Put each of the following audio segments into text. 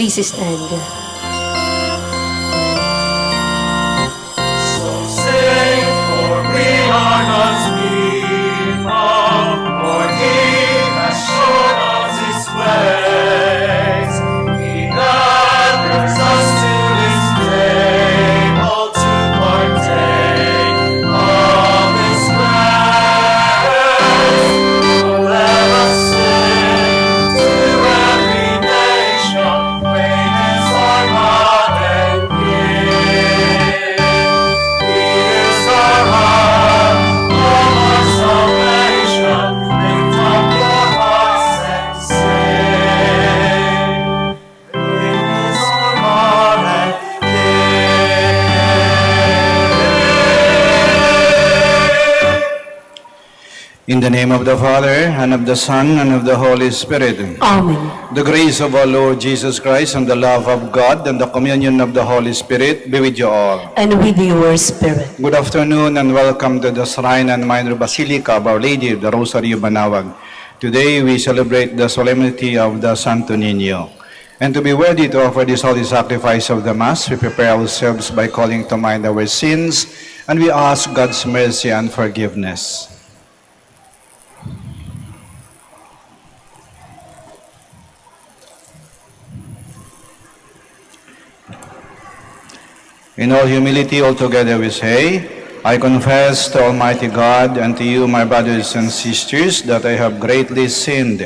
Please stand. So sing, for we are God's people, for He has shown us His ways. He gathers us to His table to partake of His grace. Oh, let us sing to every nation, great is our God and King. He is our heart, our salvation. Lift up your hearts and sing. Great is our God and King. In the name of the Father, and of the Son, and of the Holy Spirit. Amen. The grace of our Lord Jesus Christ, and the love of God, and the communion of the Holy Spirit be with you all. And with your spirit. Good afternoon, and welcome to the Shrine and Minor Basilica of Our Lady of the Rosary of Manaoag. Today we celebrate the solemnity of the Santo Niño. And to be worthy to offer this holy sacrifice of the Mass, we prepare ourselves by calling to mind our sins, and we ask God's mercy and forgiveness. In all humility, altogether we say, I confess to Almighty God and to you, my brothers and sisters, that I have greatly sinned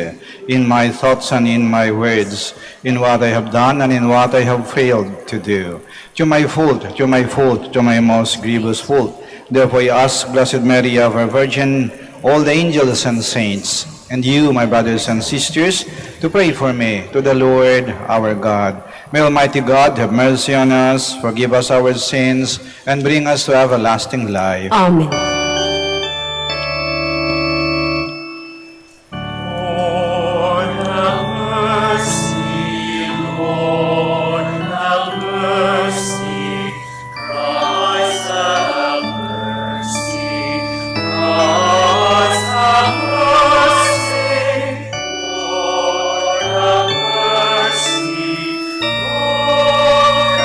in my thoughts and in my words, in what I have done and in what I have failed to do. To my fault, to my most grievous fault. Therefore I ask Blessed Mary, ever Virgin, all the angels and saints, and you, my brothers and sisters, to pray for me to the Lord our God. May Almighty God have mercy on us, forgive us our sins, and bring us to everlasting life. Amen. Lord, have mercy. Lord, have mercy. Christ, have mercy. Christ, have mercy. Lord, have mercy. Lord,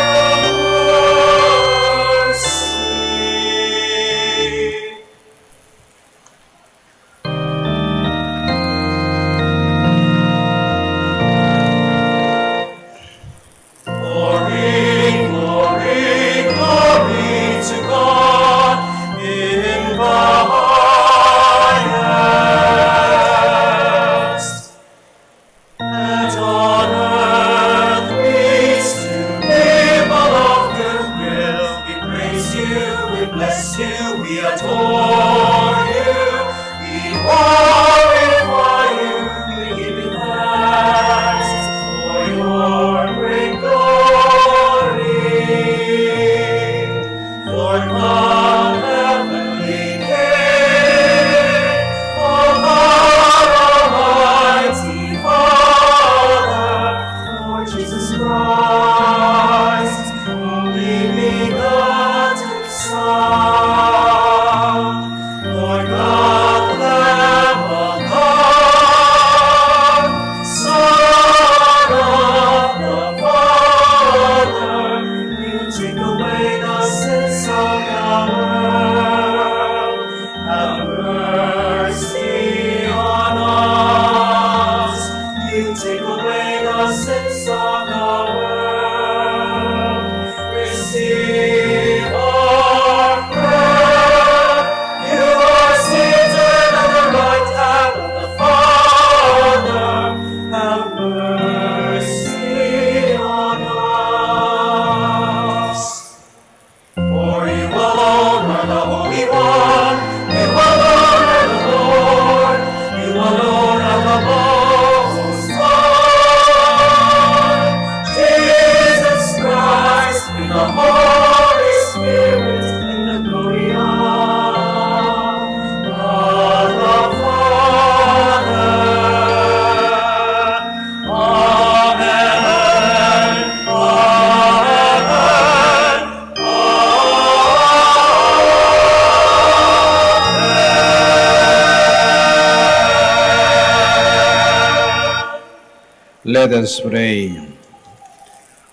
have mercy. Glory, glory, glory to God in the highest. And on earth peace to people of good will. We praise you, we bless you, we adore you, we glorify you, we give you thanks for your great glory. Lord God, heavenly King, all God, Almighty Father, Lord Jesus Christ, only begotten Son, Lord God, Lamb of God, Son of the Father, you take away the sins of the world. Have mercy on us. You take away the sins of the world. Receive our prayer. You are seated at the right hand of the Father. Have mercy on us. For you alone are the Holy One. You alone are the Lord. You alone are the Most High. Jesus Christ, with the Holy Spirit, in the glory of God the Father. Amen. Let us pray.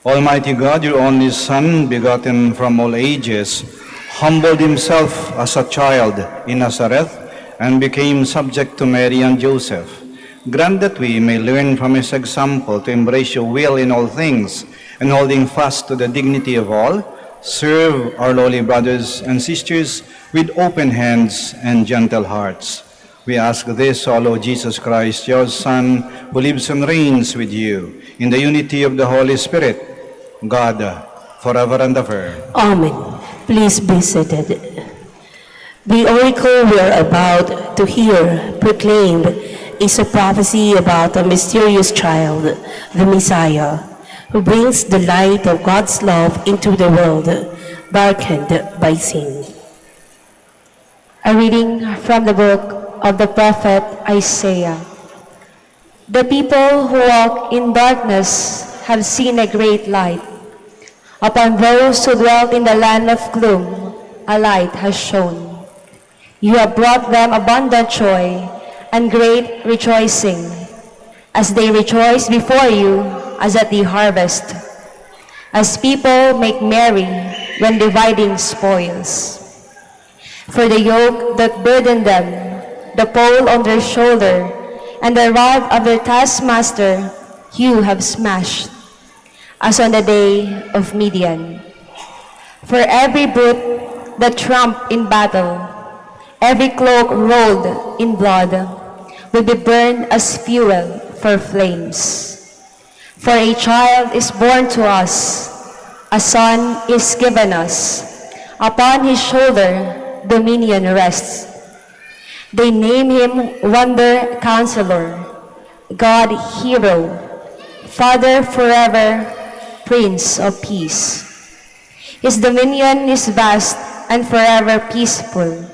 Almighty God, your only Son, begotten from all ages, humbled himself as a child in Nazareth and became subject to Mary and Joseph. Grant that we may learn from his example to embrace your will in all things, and holding fast to the dignity of all, serve our lowly brothers and sisters with open hands and gentle hearts. We ask this, O Lord Jesus Christ, your Son, who lives and reigns with you in the unity of the Holy Spirit, God, forever and ever. Amen. Please be seated. The oracle we are about to hear proclaimed is a prophecy about a mysterious child, the Messiah, who brings the light of God's love into the world, darkened by sin. A reading from the book of the prophet Isaiah. The people who walk in darkness have seen a great light. Upon those who dwelt in the land of gloom, a light has shone. You have brought them abundant joy and great rejoicing, as they rejoice before you as at the harvest, as people make merry when dividing spoils. For the yoke that burdened them, the pole on their shoulder, and the rod of their taskmaster, you have smashed, as on the day of Midian. For every boot that tramped in battle, every cloak rolled in blood, will be burned as fuel for flames. For a child is born to us, a son is given us. Upon his shoulder dominion rests. They name him Wonder Counselor, God Hero, Father forever, Prince of Peace. His dominion is vast and forever peaceful.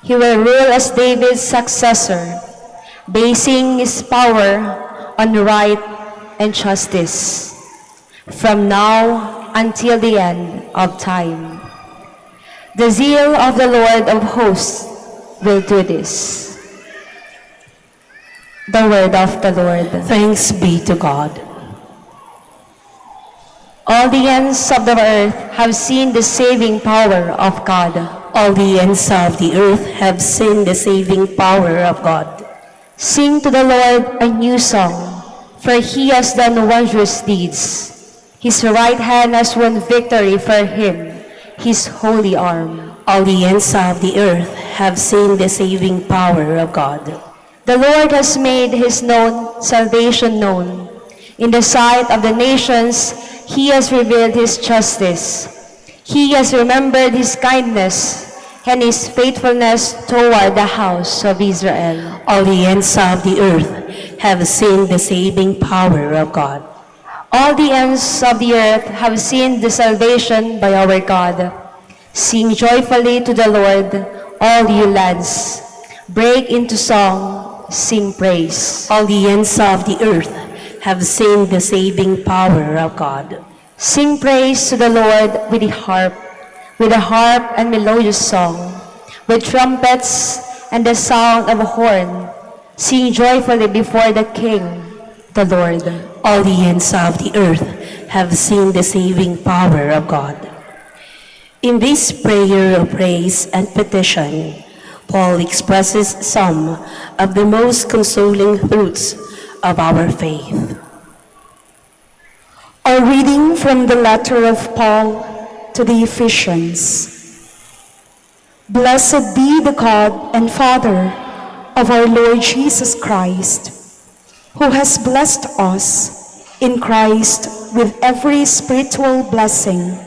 He will rule as David's successor, basing his power on right and justice, from now until the end of time. The zeal of the Lord of hosts will do this. The word of the Lord. Thanks be to God. All the ends of the earth have seen the saving power of God. All the ends of the earth have seen the saving power of God. Sing to the Lord a new song, for he has done wondrous deeds. His right hand has won victory for him, his holy arm. All the ends of the earth have seen the saving power of God. The Lord has made his salvation known. In the sight of the nations, he has revealed his justice. He has remembered his kindness and his faithfulness toward the house of Israel. All the ends of the earth have seen the saving power of God. All the ends of the earth have seen the salvation by our God. Sing joyfully to the Lord, all you lands. Break into song, sing praise. All the ends of the earth have seen the saving power of God. Sing praise to the Lord with a harp and melodious song, with trumpets and the sound of a horn. Sing joyfully before the King, the Lord. All the ends of the earth have seen the saving power of God. In this prayer of praise and petition, Paul expresses some of the most consoling truths of our faith. A reading from the letter of Paul to the Ephesians. Blessed be the God and Father of our Lord Jesus Christ, who has blessed us in Christ with every spiritual blessing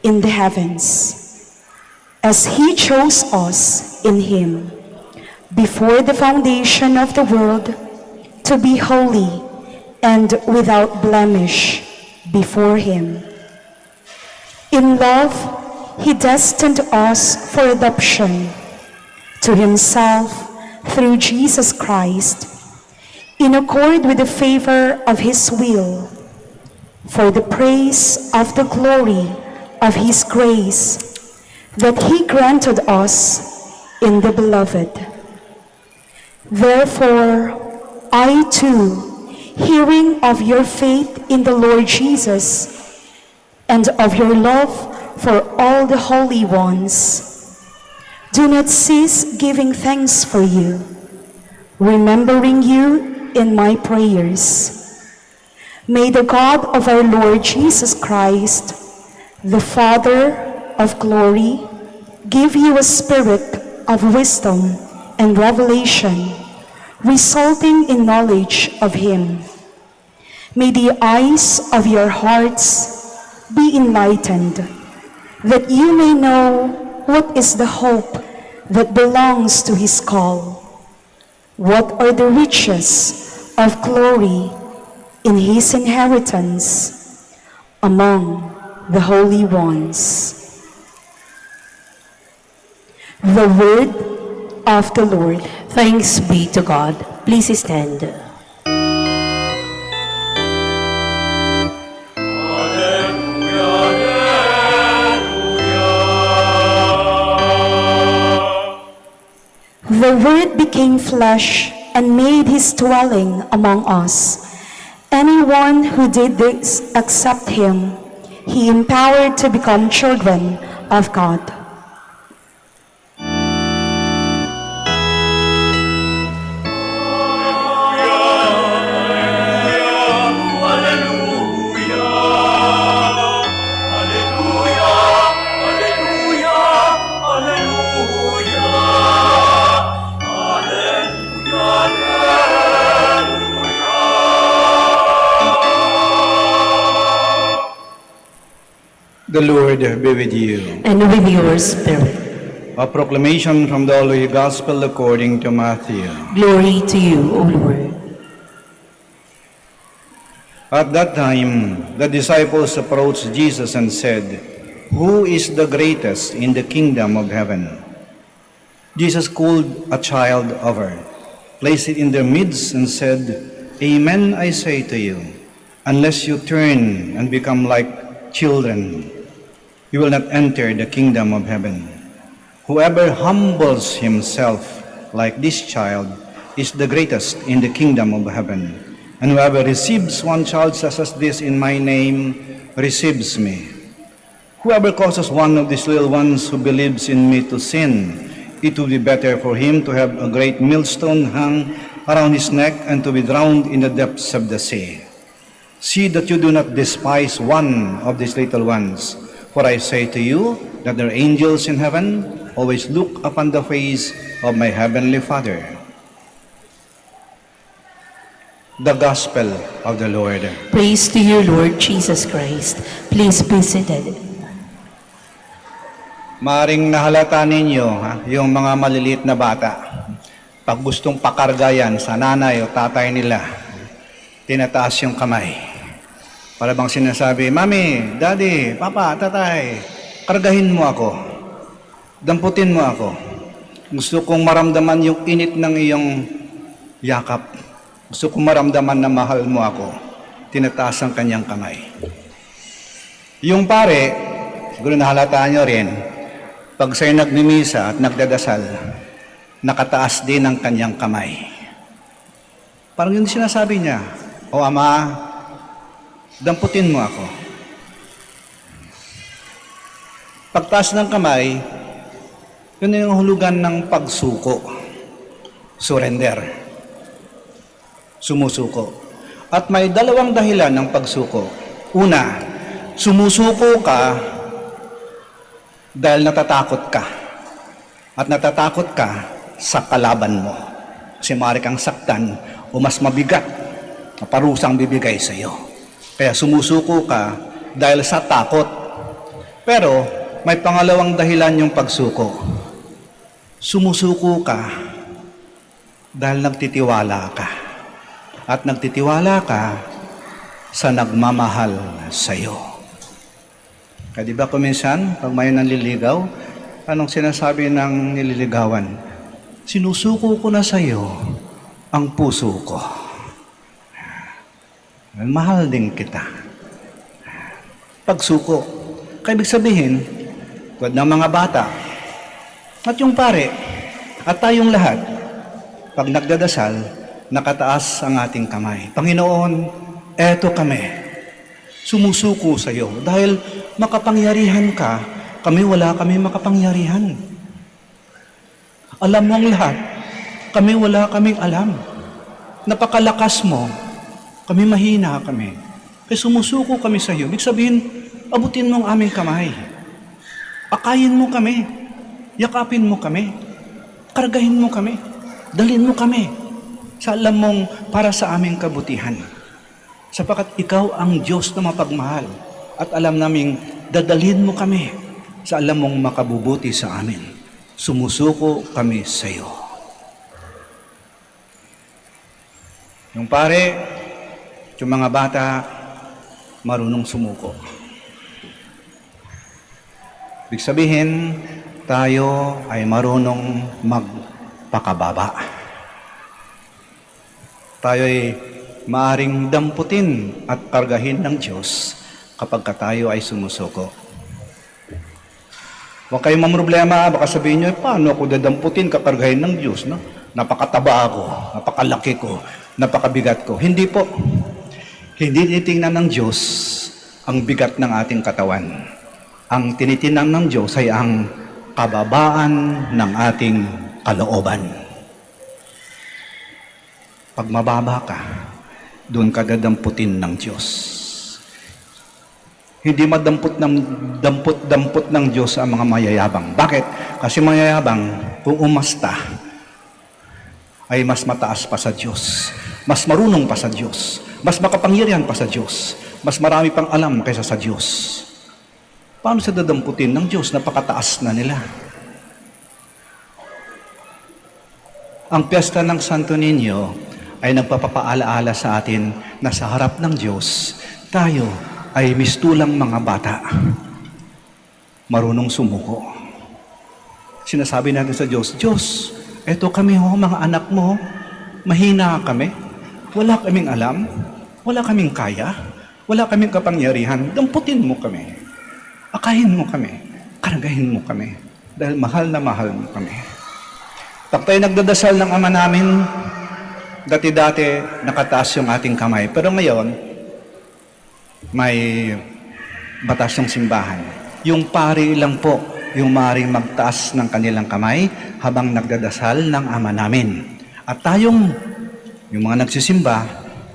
in the heavens, as he chose us in him before the foundation of the world to be holy and without blemish before him. In love, he destined us for adoption to himself through Jesus Christ, in accord with the favor of his will, for the praise of the glory of his grace that he granted us in the Beloved. Therefore, I too, hearing of your faith in the Lord Jesus and of your love for all the holy ones. Do not cease giving thanks for you, remembering you in my prayers. May the God of our Lord Jesus Christ, the Father of glory, give you a spirit of wisdom and revelation, resulting in knowledge of Him. May the eyes of your hearts be enlightened, that you may know what is the hope that belongs to His call, what are the riches of glory in His inheritance among the holy ones. The word of the Lord. Thanks be to God. Please stand. The Word became flesh and made His dwelling among us. Anyone who did this accept Him, He empowered to become children of God. The Lord be with you. And with your spirit. A proclamation from the Holy Gospel according to Matthew. Glory to you, O Lord. At that time, the disciples approached Jesus and said, "Who is the greatest in the kingdom of heaven?" Jesus called a child over, placed it in their midst, and said, "Amen, I say to you, unless you turn and become like children, you will not enter the kingdom of heaven. Whoever humbles himself like this child is the greatest in the kingdom of heaven. And whoever receives one child such as this in my name receives me. Whoever causes one of these little ones who believes in me to sin, it would be better for him to have a great millstone hung around his neck and to be drowned in the depths of the sea. See that you do not despise one of these little ones. For I say to you that their angels in heaven always look upon the face of my heavenly Father." The Gospel of the Lord. Praise to you, Lord Jesus Christ. Please be seated. Maaring nahalata ninyo, yung mga maliliit na bata, pag gustong pakarga yan sa nanay o tatay nila, tinataas yung kamay. Para bang sinasabi, "Mami, Daddy, Papa, Tatay, kargahin mo ako. Damputin mo ako. Gusto kong maramdaman yung init ng iyong yakap. Gusto kong maramdaman na mahal mo ako." Tinataas ang kanyang kamay. Yung pare, siguro nahalata nyo rin, pag siya'y nagmimisa at nagdadasal, nakataas din ang kanyang kamay. Parang yun sinasabi niya, "O Ama, damputin mo ako." Pagtaas ng kamay, yun yung hulugan ng pagsuko. Surrender. Sumusuko. At may dalawang dahilan ng pagsuko. Una, sumusuko ka dahil natatakot ka. At natatakot ka sa kalaban mo. Kasi maaari kang saktan o mas mabigat na parusang bibigay sa iyo. Kaya sumusuko ka dahil sa takot. Pero may pangalawang dahilan yung pagsuko. Sumusuko ka dahil nagtitiwala ka. At nagtitiwala ka sa nagmamahal sa iyo. Kaya di ba kuminsan, pag may nanliligaw, anong sinasabi ng nililigawan? "Sinusuko ko na sa iyo ang puso ko. Mahal din kita." Pagsuko. Kaya ibig sabihin, tulad ng mga bata, at yung pare, at tayong lahat, pag nagdadasal, nakataas ang ating kamay. "Panginoon, eto kami. Sumusuko sa iyo. Dahil makapangyarihan ka, wala kami makapangyarihan. Alam mo ang lahat, wala kaming alam. Napakalakas mo, kami mahina kami. Kaya sumusuko kami sa iyo. Ibig sabihin, abutin mo ang aming kamay. Akayin mo kami. Yakapin mo kami. Kargahin mo kami. Dalhin mo kami. Sa alam mong para sa aming kabutihan. Sapagkat ikaw ang Diyos na mapagmahal. At alam naming dadalhin mo kami sa alam mong makabubuti sa amin. Sumusuko kami sa iyo. Yung pare, yung mga bata, marunong sumuko. Ibig sabihin, tayo ay marunong magpakababa. Tayo ay maaring damputin at kargahin ng Diyos kapag tayo ay sumusuko. Huwag kayong mamroblema, baka sabihin nyo, paano ako dadamputin, kakargahin ng Diyos? No? Napakataba ako, napakalaki ko, napakabigat ko. Hindi po. Hindi tinitingnan ng Diyos ang bigat ng ating katawan. Ang tinitingnan ng Diyos ay ang kababaan ng ating kalooban. Pag mababa ka, doon ka dadamputin ng Diyos. Hindi madampot ng Diyos ang mga mayayabang. Bakit? Kasi mayayabang, kung umasta, ay mas mataas pa sa Diyos. Mas marunong pa sa Diyos. Mas makapangyarihan pa sa Diyos. Mas marami pang alam kaysa sa Diyos. Paano sa dadamputin ng Diyos? Napakataas na nila. Ang piyesta ng Santo Niño ay nagpapapaalaala sa atin na sa harap ng Diyos, tayo ay mistulang mga bata. Marunong sumuko. Sinasabi natin sa Diyos, Diyos, eto kami mga anak mo, mahina kami, wala kaming alam, wala kaming kaya, wala kaming kapangyarihan, damputin mo kami, akayin mo kami, karagahin mo kami, dahil mahal na mahal mo kami. Pag tayo nagdadasal ng Ama namin, dati-dati nakataas yung ating kamay, pero ngayon, may batas ng simbahan. Yung pari lang po, yung maaaring magtaas ng kanilang kamay habang nagdadasal ng Ama namin. At tayong, yung mga nagsisimba,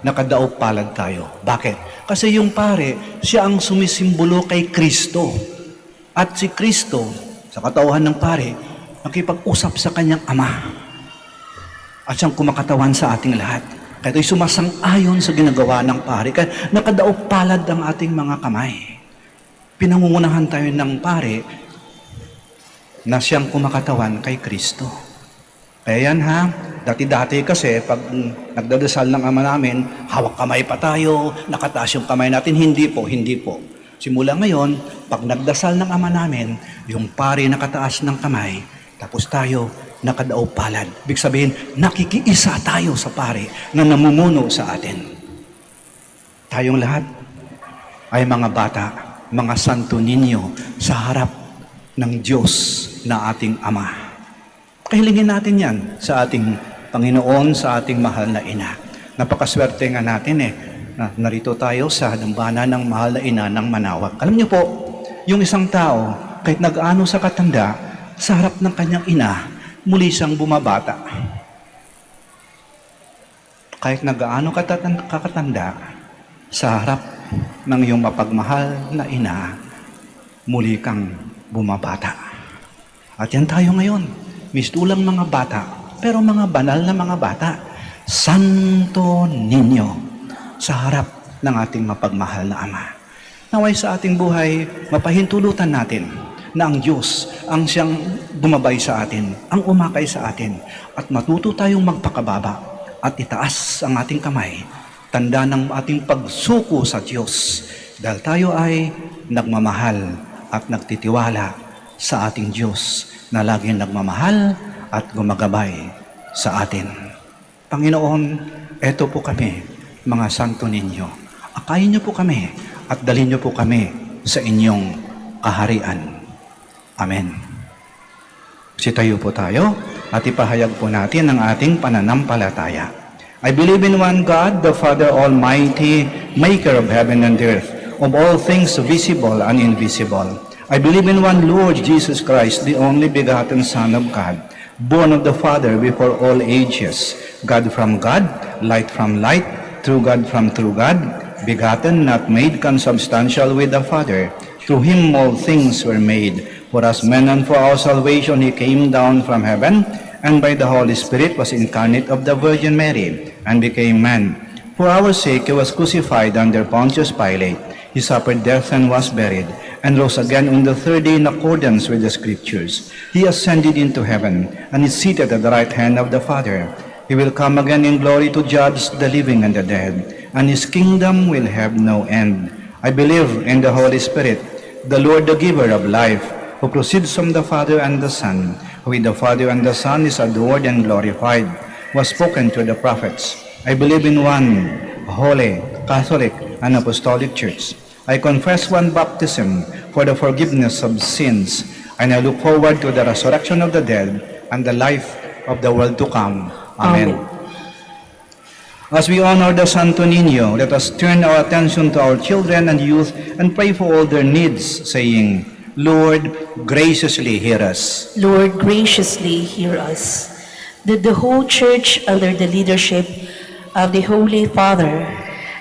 nakadaog palad tayo. Bakit? Kasi yung pare, siya ang sumisimbolo kay Kristo. At si Kristo, sa katauhan ng pare, nakipag-usap sa kanyang Ama. At siyang kumakatawan sa ating lahat. Kaya ito'y sumasang-ayon sa ginagawa ng pare. Kaya nakadaog palad ang ating mga kamay. Pinangungunahan tayo ng pare na siyang kumakatawan kay Kristo. Kaya yan ha, dati-dati kasi pag nagdadasal ng Ama namin, hawak kamay pa tayo, nakataas yung kamay natin. Hindi po. Simula ngayon, pag nagdasal ng Ama namin, yung pare nakataas ng kamay, tapos tayo nakadaog palad. Ibig sabihin, nakikiisa tayo sa pare na namumuno sa atin. Tayong lahat ay mga bata, mga Santo Niño sa harap ng Diyos na ating Ama. Kahilingin natin yan sa ating Panginoon, sa ating mahal na Ina. Napakaswerte nga natin na narito tayo sa dambana ng mahal na Ina ng Manaoag. Alam niyo po, yung isang tao, kahit nag-ano sa katanda, sa harap ng kanyang ina, muli siyang bumabata. Kahit nag-ano kakatanda, sa harap ng iyong mapagmahal na ina, muli kang bumabata. At yan tayo ngayon. Mistulang mga bata, pero mga banal na mga bata. Santo Niño, sa harap ng ating mapagmahal na Ama. Naway sa ating buhay, mapahintulutan natin na ang Diyos ang siyang bumabay sa atin, ang umakay sa atin, at matuto tayong magpakababa at itaas ang ating kamay, tanda ng ating pagsuko sa Diyos, dahil tayo ay nagmamahal at nagtitiwala sa ating Diyos na laging nagmamahal at gumagabay sa atin. Panginoon, eto po kami, mga Santo Niño. Akayin niyo po kami at dalhin niyo po kami sa inyong kaharian. Amen. Sitayo po tayo at ipahayag po natin ang ating pananampalataya. I believe in one God, the Father Almighty, maker of heaven and earth, of all things visible and invisible. I believe in one Lord Jesus Christ, the only begotten Son of God, born of the Father before all ages, God from God, light from light, true God from true God, begotten, not made, consubstantial with the Father. Through him all things were made. For us men and for our salvation he came down from heaven, and by the Holy Spirit was incarnate of the Virgin Mary, and became man. For our sake he was crucified under Pontius Pilate. He suffered death and was buried, and rose again on the third day in accordance with the Scriptures. He ascended into heaven, and is seated at the right hand of the Father. He will come again in glory to judge the living and the dead, and his kingdom will have no end. I believe in the Holy Spirit, the Lord, the giver of life, who proceeds from the Father and the Son, who with the Father and the Son is adored and glorified, was spoken to the prophets. I believe in one holy, Catholic, and Apostolic Church. I confess one baptism for the forgiveness of sins, and I look forward to the resurrection of the dead and the life of the world to come. Amen. As we honor the Santo Niño, let us turn our attention to our children and youth and pray for all their needs, saying, Lord, graciously hear us. Lord, graciously hear us. That the whole Church, under the leadership of the Holy Father,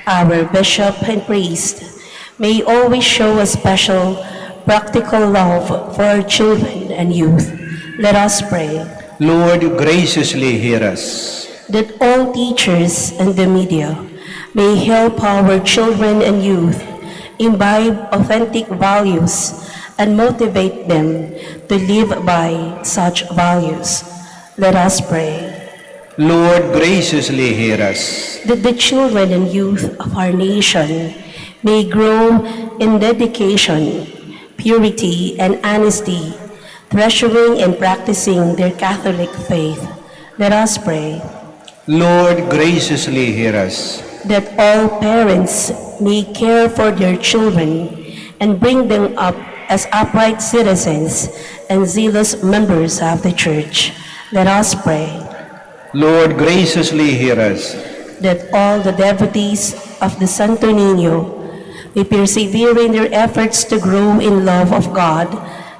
our Bishop and Priest, may always show a special, practical love for our children and youth. Let us pray. Lord, graciously hear us. That all teachers and the media may help our children and youth imbibe authentic values and motivate them to live by such values. Let us pray. Lord, graciously hear us. That the children and youth of our nation may grow in dedication, purity, and honesty, treasuring and practicing their Catholic faith. Let us pray. Lord, graciously hear us. That all parents may care for their children and bring them up as upright citizens and zealous members of the Church. Let us pray. Lord, graciously hear us. That all the devotees of the Santo Niño may persevere in their efforts to grow in love of God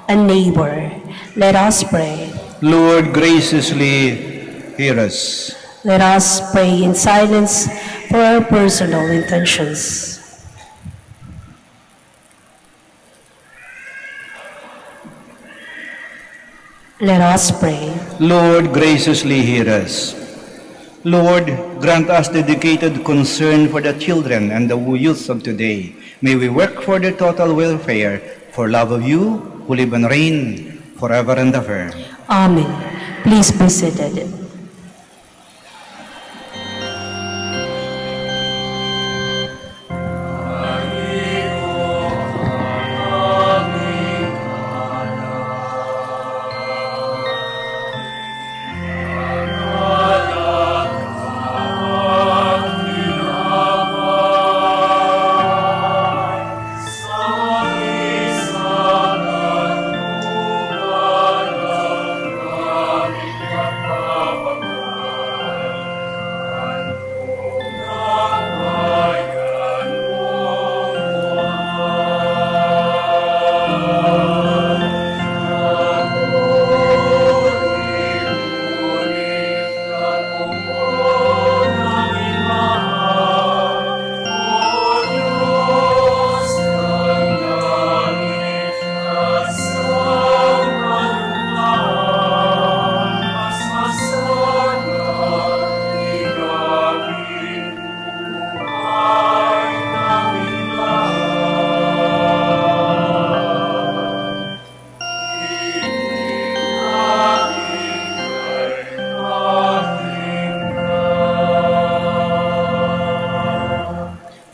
and neighbor. Let us pray. Lord, graciously hear us. Let us pray in silence for our personal intentions. Let us pray. Lord, graciously hear us. Lord, grant us dedicated concern for the children and the youth of today. May we work for their total welfare, for love of you, who live and reign forever and ever. Amen. Please be seated.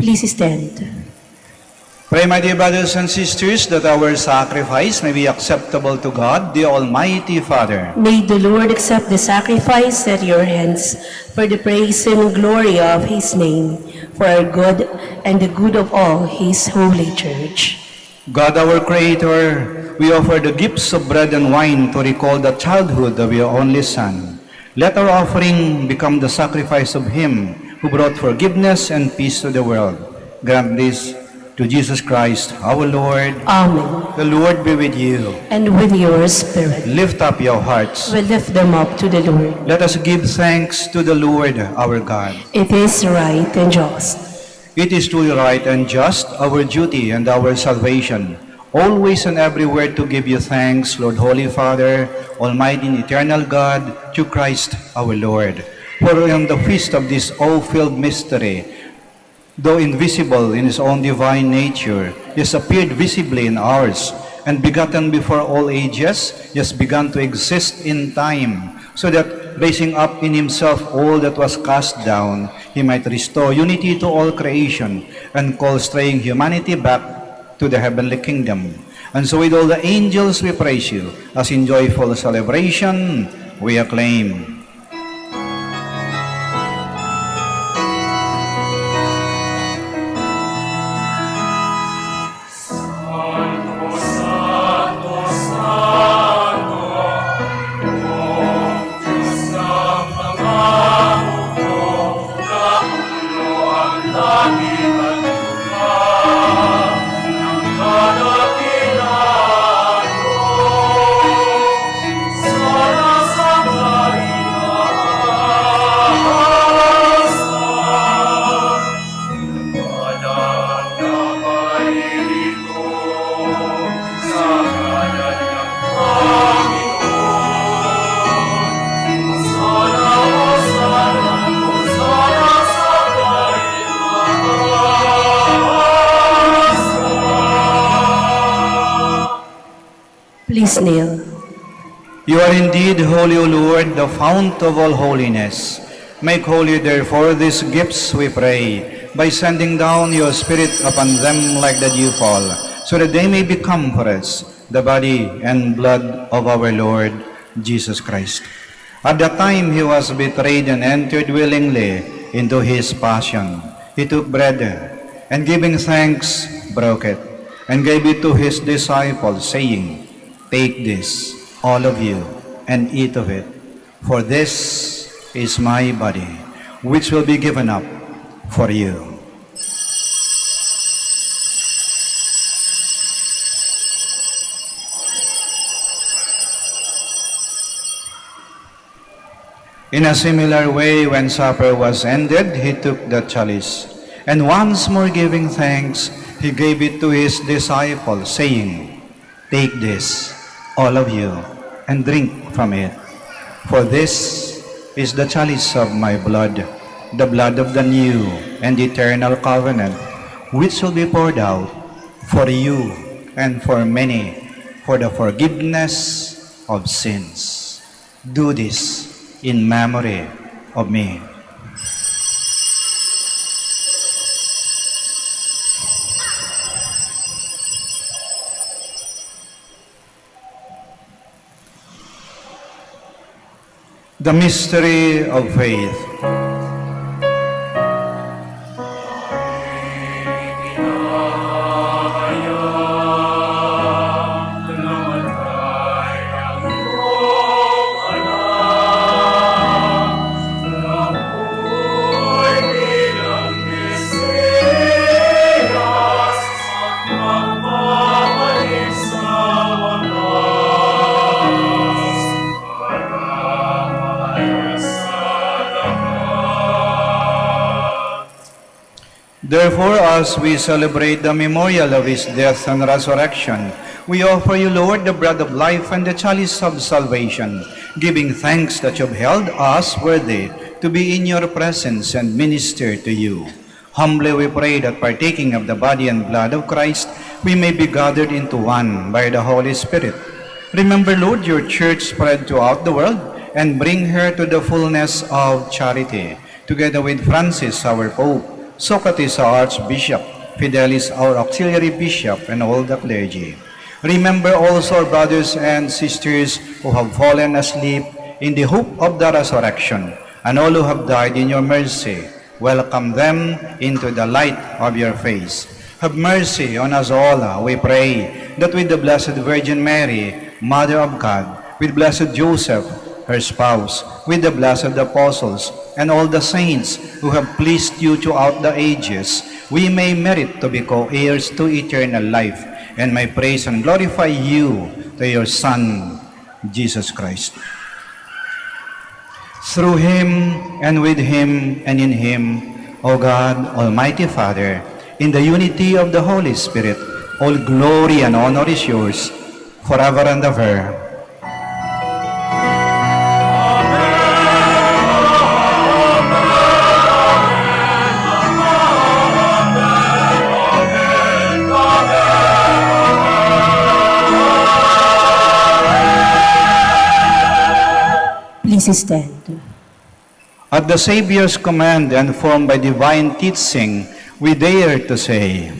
Please stand. Pray, my dear brothers and sisters, that our sacrifice may be acceptable to God, the Almighty Father. May the Lord accept the sacrifice at your hands for the praise and glory of his name, for our good and the good of all his holy church. God, our Creator, we offer the gifts of bread and wine to recall the childhood of your only Son. Let our offering become the sacrifice of him who brought forgiveness and peace to the world. Grant this To Jesus Christ, our Lord. Amen. The Lord be with you. And with your spirit, Lift up your hearts. we lift them up to the Lord. Let us give thanks to the Lord our God. It is right and just. It is truly right and just, our duty and our salvation, always and everywhere to give you thanks, Lord, Holy Father, Almighty and eternal God, through Christ our Lord. For in the feast of this awe-filled mystery, though invisible in his own divine nature, he has appeared visibly in ours, and begotten before all ages, he has begun to exist in time, so that raising up in himself all that was cast down, he might restore unity to all creation, and call straying humanity back to the heavenly kingdom. And so with all the angels we praise you, as in joyful celebration we acclaim. Please kneel. You are indeed holy, O Lord, the fount of all holiness. Make holy, therefore, these gifts, we pray, by sending down your Spirit upon them like the dewfall, so that they may become for us the body and blood of our Lord Jesus Christ. At the time he was betrayed and entered willingly into his passion, he took bread, and giving thanks, broke it, and gave it to his disciples, saying, "Take this, all of you, and eat of it, for this is my body, which will be given up for you." In a similar way, when supper was ended, he took the chalice, and once more giving thanks, he gave it to his disciples, saying, "Take this, all of you, and drink from it. For this is the chalice of my blood, the blood of the new and eternal covenant, which will be poured out for you and for many for the forgiveness of sins. Do this in memory of me." The mystery of faith. Therefore, as we celebrate the memorial of his death and resurrection, we offer you, Lord, the bread of life and the chalice of salvation, giving thanks that you have held us worthy to be in your presence and minister to you. Humbly we pray that partaking of the body and blood of Christ, we may be gathered into one by the Holy Spirit. Remember, Lord, your church spread throughout the world, and bring her to the fullness of charity, together with Francis, our Pope, Socrates, our Archbishop, Fidelis, our Auxiliary Bishop, and all the clergy. Remember also our brothers and sisters who have fallen asleep in the hope of the resurrection, and all who have died in your mercy. Welcome them into the light of your face. Have mercy on us all, we pray, that with the Blessed Virgin Mary, Mother of God, with Blessed Joseph, her spouse, with the blessed apostles, and all the saints who have pleased you throughout the ages, we may merit to be co-heirs to eternal life, and may praise and glorify you to your Son, Jesus Christ. Through him, and with him, and in him, O God, Almighty Father, in the unity of the Holy Spirit, all glory and honor is yours, forever and ever. Please stand. At the Savior's command and formed by divine teaching, we dare to say,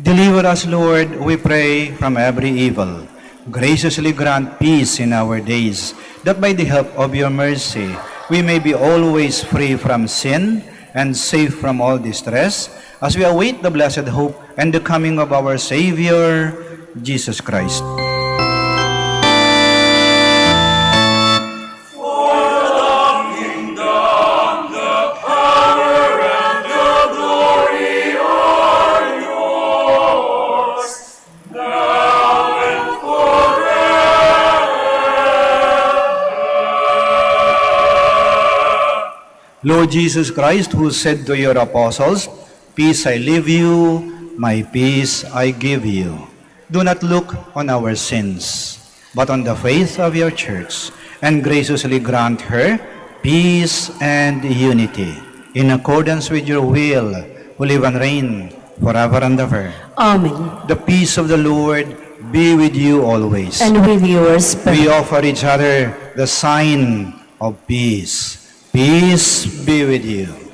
Deliver us, Lord, we pray, from every evil. Graciously grant peace in our days, that by the help of your mercy, we may be always free from sin and safe from all distress, as we await the blessed hope and the coming of our Savior, Jesus Christ. Lord Jesus Christ, who said to your apostles, "Peace I leave you, my peace I give you," do not look on our sins, but on the faith of your church, and graciously grant her peace and unity, in accordance with your will, who live and reign forever and ever. Amen. The peace of the Lord be with you always. And with yours, We offer each other the sign of peace. Peace be with you. Amen.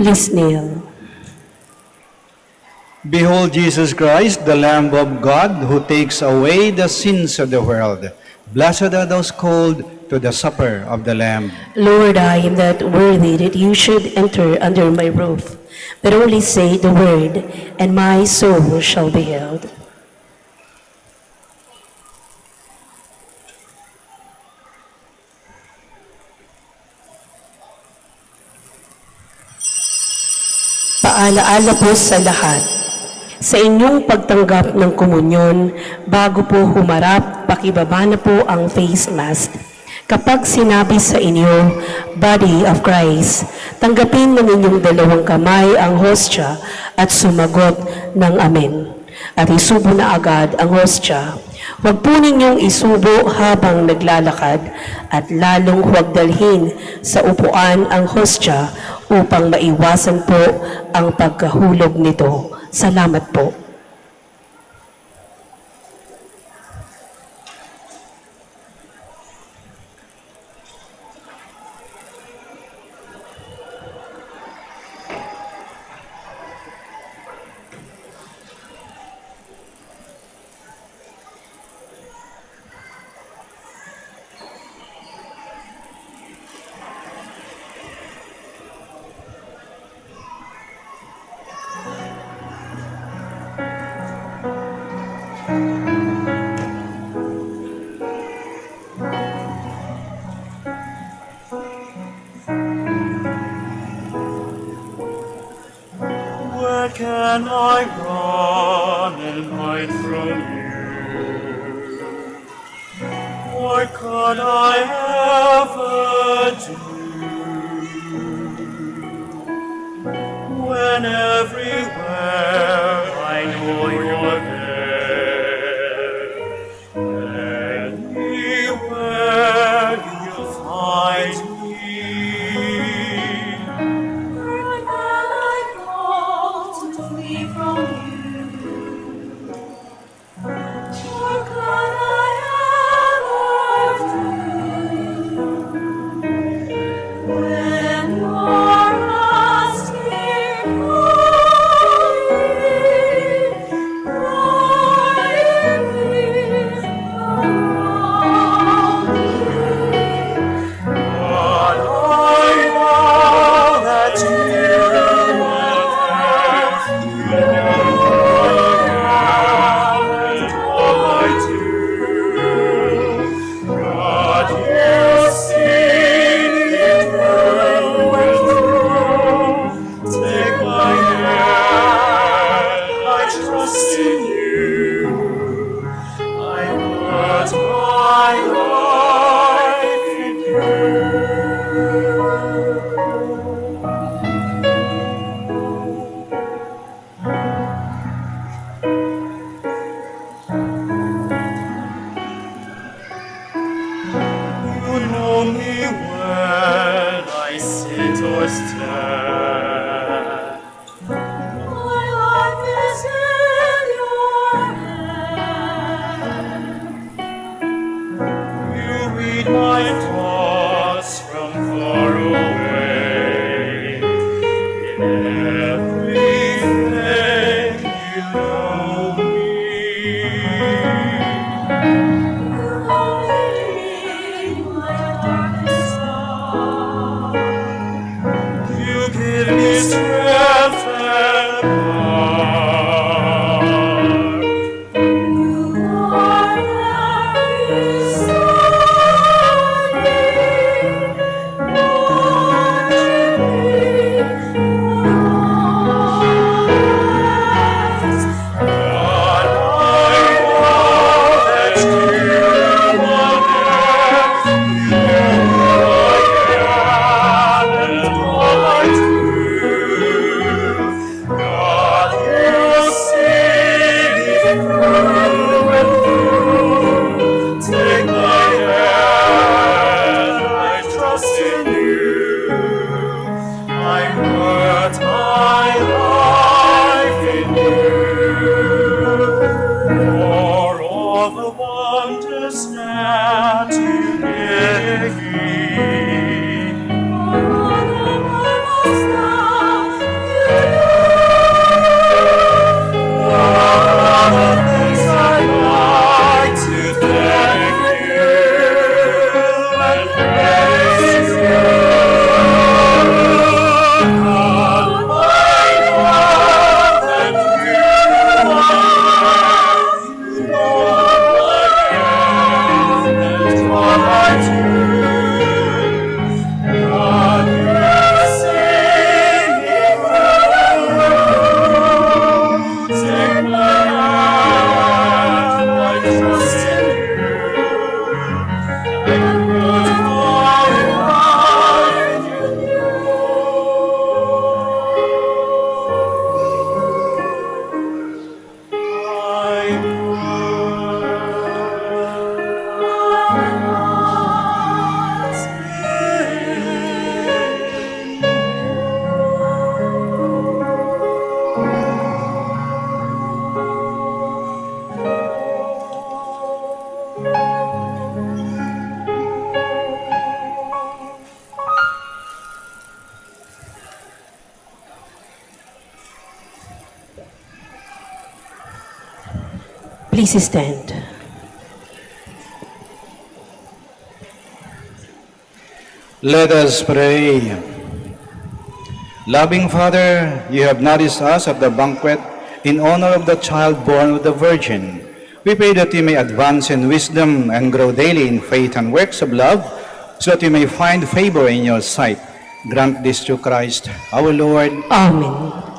Please kneel. Behold Jesus Christ, the Lamb of God, who takes away the sins of the world. Blessed are those called to the supper of the Lamb. Lord, I am not worthy that you should enter under my roof, but only say the word, and my soul shall be healed. Paalaala po sa lahat. Sa inyong pagtanggap ng komunyon, bago po humarap, pakibaba na po ang face mask. Kapag sinabi sa inyo, Body of Christ, tanggapin ng inyong dalawang kamay ang hostya at sumagot ng Amen. At isubo na agad ang hostya. Huwag po ninyong isubo habang naglalakad at lalong huwag dalhin sa upuan ang hostya upang maiwasan po ang pagkahulog nito. Salamat po. Where can I run and hide from you? What could I ever do when everywhere I know you're there? Anywhere you'll find me. Where can I go to flee from you? What can I ever do when you're asking for me? Guiding me around me. But I know that you are there. You know I am and all I do. God, you see me through and through. Take my hand, I trust in you. I put my life in you. You know me when I sit or stand. My life is in your hands. You read my thoughts from far away. In everything you know me. You only need my darkest hour. You give me strength and power. You are there beside me, watching me rise. But I know that you are there. You know I am and all I do. God, you see me through and through. Take my hand, I trust in you. I put my life in you. For all the wonders that you give me. For all the marvels that Please stand. Let us pray. Loving Father, you have nourished us at the banquet in honor of the child born of the Virgin. We pray that you may advance in wisdom and grow daily in faith and works of love, so that you may find favor in your sight. Grant this through Christ, our Lord. Amen.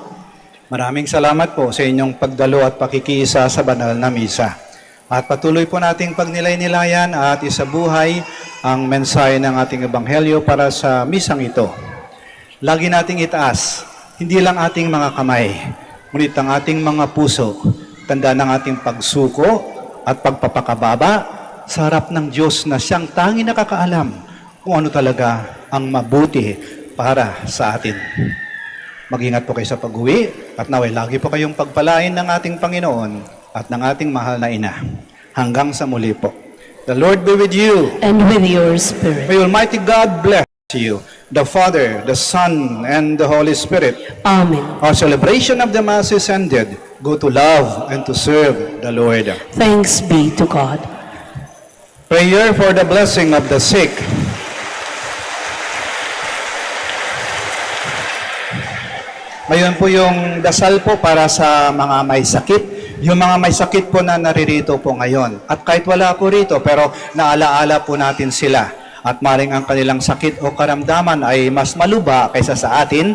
Maraming salamat po sa inyong pagdalo at pakikiisa sa banal na misa. At patuloy po nating pagnilay-nilayan at isabuhay ang mensahe ng ating ebanghelyo para sa misang ito. Lagi nating itaas, hindi lang ating mga kamay, ngunit ang ating mga puso, tanda ng ating pagsuko at pagpapakababa sa harap ng Diyos na siyang tanging nakakaalam kung ano talaga ang mabuti para sa atin. Mag-ingat po kayo sa pag-uwi at naway lagi po kayong pagpalain ng ating Panginoon at ng ating mahal na Ina. Hanggang sa muli po. The Lord be with you. And with your spirit. May Almighty God bless you, the Father, the Son, and the Holy Spirit. Amen. Our celebration of the Mass is ended. Go to love and to serve the Lord. Thanks be to God. Prayer for the blessing of the sick. Ngayon po yung dasal po para sa mga may sakit. Yung mga may sakit po na naririto po ngayon. At kahit wala po rito, pero naalaala po natin sila. At maring ang kanilang sakit o karamdaman ay mas maluba kaysa sa atin,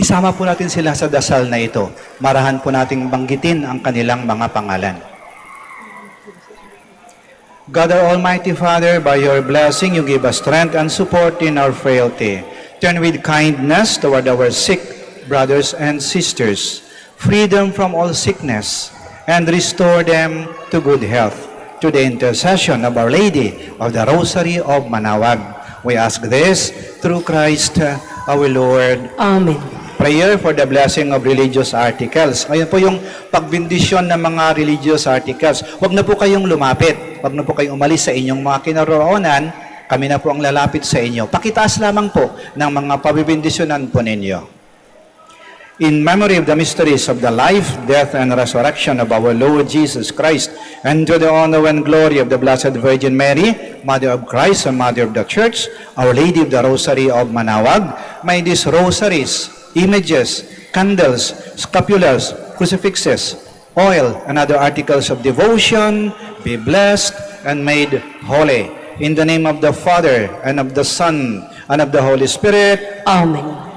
isama po natin sila sa dasal na ito. Marahan po nating banggitin ang kanilang mga pangalan. God our Almighty Father, by your blessing, you give us strength and support in our frailty. Turn with kindness toward our sick brothers and sisters, free them from all sickness, and restore them to good health. To the intercession of Our Lady of the Rosary of Manaoag, we ask this through Christ our Lord. Amen. Prayer for the blessing of religious articles. Ngayon po yung pagbindisyon ng mga religious articles. Huwag na po kayong lumapit. Huwag na po kayong umalis sa inyong mga kinaroroonan. Kami na po ang lalapit sa inyo. Pakitaas lamang po ng mga pabibindisyonan po ninyo. In memory of the mysteries of the life, death, and resurrection of our Lord Jesus Christ, and to the honor and glory of the Blessed Virgin Mary, Mother of Christ and Mother of the Church, Our Lady of the Rosary of Manaoag, may these rosaries, images, candles, scapulars, crucifixes, oil, and other articles of devotion be blessed and made holy. In the name of the Father, and of the Son, and of the Holy Spirit. Amen.